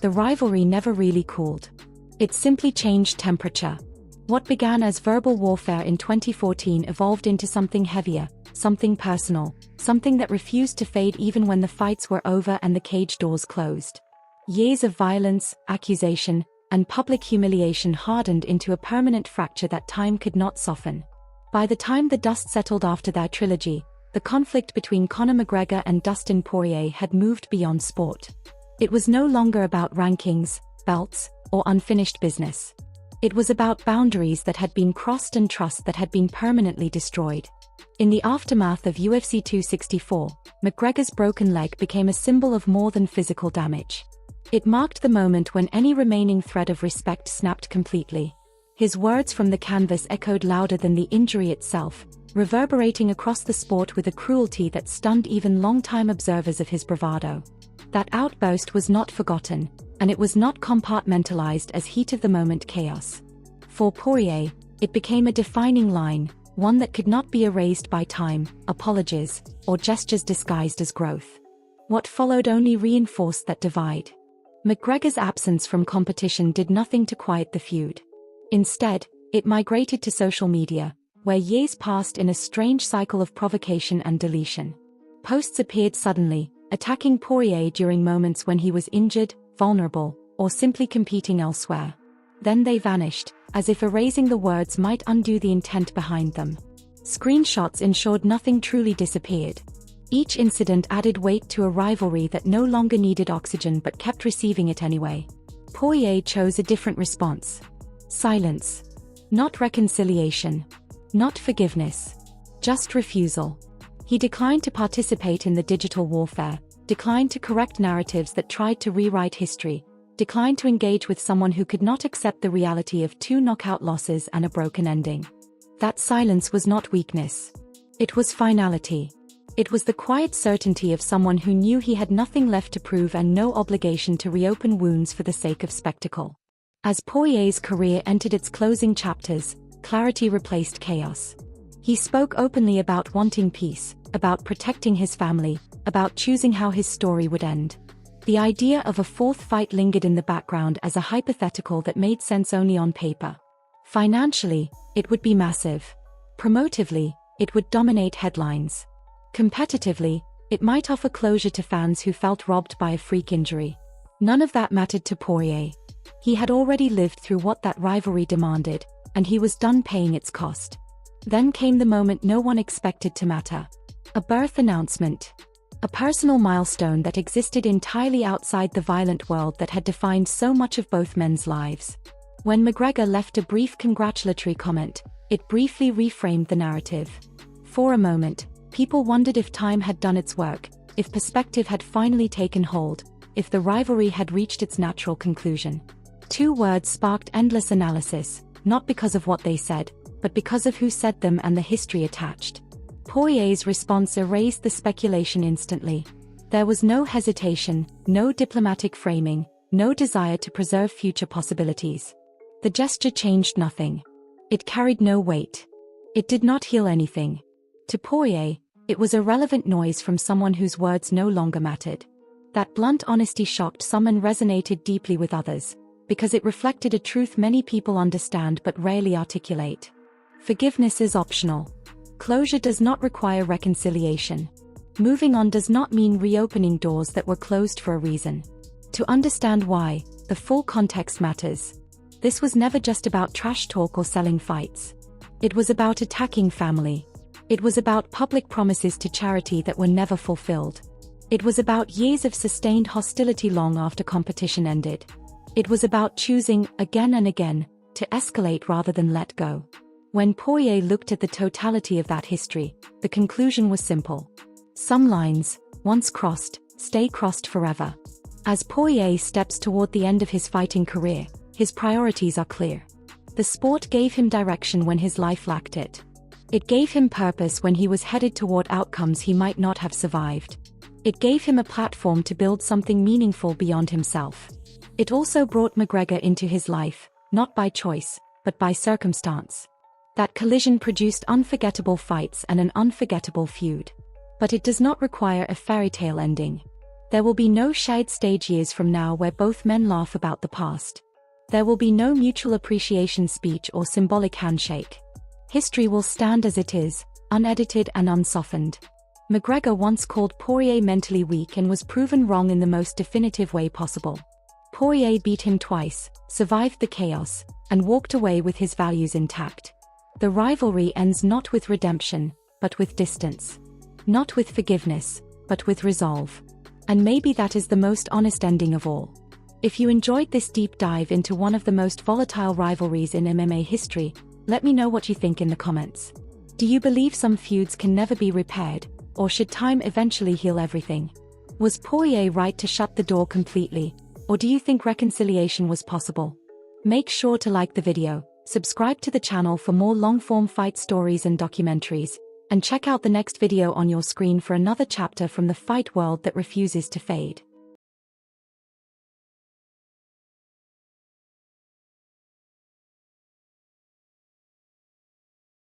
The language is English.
the rivalry never really cooled. It simply changed temperature. What began as verbal warfare in 2014 evolved into something heavier, something personal, something that refused to fade even when the fights were over and the cage doors closed. Years of violence, accusation, and public humiliation hardened into a permanent fracture that time could not soften. By the time the dust settled after their trilogy, the conflict between Conor McGregor and Dustin Poirier had moved beyond sport. It was no longer about rankings, belts, or unfinished business. It was about boundaries that had been crossed and trust that had been permanently destroyed. In the aftermath of UFC 264, McGregor's broken leg became a symbol of more than physical damage. It marked the moment when any remaining thread of respect snapped completely. His words from the canvas echoed louder than the injury itself, reverberating across the sport with a cruelty that stunned even long-time observers of his bravado. That outburst was not forgotten, and it was not compartmentalized as heat-of-the-moment chaos. For Poirier, it became a defining line, one that could not be erased by time, apologies, or gestures disguised as growth. What followed only reinforced that divide. McGregor's absence from competition did nothing to quiet the feud. Instead, it migrated to social media, where years passed in a strange cycle of provocation and deletion. Posts appeared suddenly, attacking Poirier during moments when he was injured, vulnerable, or simply competing elsewhere. Then they vanished, as if erasing the words might undo the intent behind them. Screenshots ensured nothing truly disappeared. Each incident added weight to a rivalry that no longer needed oxygen but kept receiving it anyway. Poirier chose a different response. Silence. Not reconciliation. Not forgiveness. Just refusal. He declined to participate in the digital warfare, declined to correct narratives that tried to rewrite history, declined to engage with someone who could not accept the reality of 2 knockout losses and a broken ending. That silence was not weakness. It was finality. It was the quiet certainty of someone who knew he had nothing left to prove and no obligation to reopen wounds for the sake of spectacle. As Poirier's career entered its closing chapters, clarity replaced chaos. He spoke openly about wanting peace, about protecting his family, about choosing how his story would end. The idea of a fourth fight lingered in the background as a hypothetical that made sense only on paper. Financially, it would be massive. Promotively, it would dominate headlines. Competitively, it might offer closure to fans who felt robbed by a freak injury. None of that mattered to Poirier. He had already lived through what that rivalry demanded, and he was done paying its cost. Then came the moment no one expected to matter. A birth announcement. A personal milestone that existed entirely outside the violent world that had defined so much of both men's lives. When McGregor left a brief congratulatory comment, it briefly reframed the narrative. For a moment, people wondered if time had done its work, if perspective had finally taken hold, if the rivalry had reached its natural conclusion. 2 words sparked endless analysis, not because of what they said, but because of who said them and the history attached. Poirier's response erased the speculation instantly. There was no hesitation, no diplomatic framing, no desire to preserve future possibilities. The gesture changed nothing. It carried no weight. It did not heal anything. To Poirier, it was irrelevant noise from someone whose words no longer mattered. That blunt honesty shocked some and resonated deeply with others, because it reflected a truth many people understand but rarely articulate. Forgiveness is optional. Closure does not require reconciliation. Moving on does not mean reopening doors that were closed for a reason. To understand why, the full context matters. This was never just about trash talk or selling fights. It was about attacking family. It was about public promises to charity that were never fulfilled. It was about years of sustained hostility long after competition ended. It was about choosing, again and again, to escalate rather than let go. When Poirier looked at the totality of that history, the conclusion was simple. Some lines, once crossed, stay crossed forever. As Poirier steps toward the end of his fighting career, his priorities are clear. The sport gave him direction when his life lacked it. It gave him purpose when he was headed toward outcomes he might not have survived. It gave him a platform to build something meaningful beyond himself. It also brought McGregor into his life, not by choice, but by circumstance. That collision produced unforgettable fights and an unforgettable feud. But it does not require a fairy tale ending. There will be no shared stage years from now where both men laugh about the past. There will be no mutual appreciation speech or symbolic handshake. History will stand as it is, unedited and unsoftened. McGregor once called Poirier mentally weak and was proven wrong in the most definitive way possible. Poirier beat him twice, survived the chaos, and walked away with his values intact. The rivalry ends not with redemption, but with distance. Not with forgiveness, but with resolve. And maybe that is the most honest ending of all. If you enjoyed this deep dive into one of the most volatile rivalries in MMA history, let me know what you think in the comments. Do you believe some feuds can never be repaired, or should time eventually heal everything? Was Poirier right to shut the door completely, or do you think reconciliation was possible? Make sure to like the video, subscribe to the channel for more long-form fight stories and documentaries, and check out the next video on your screen for another chapter from the fight world that refuses to fade.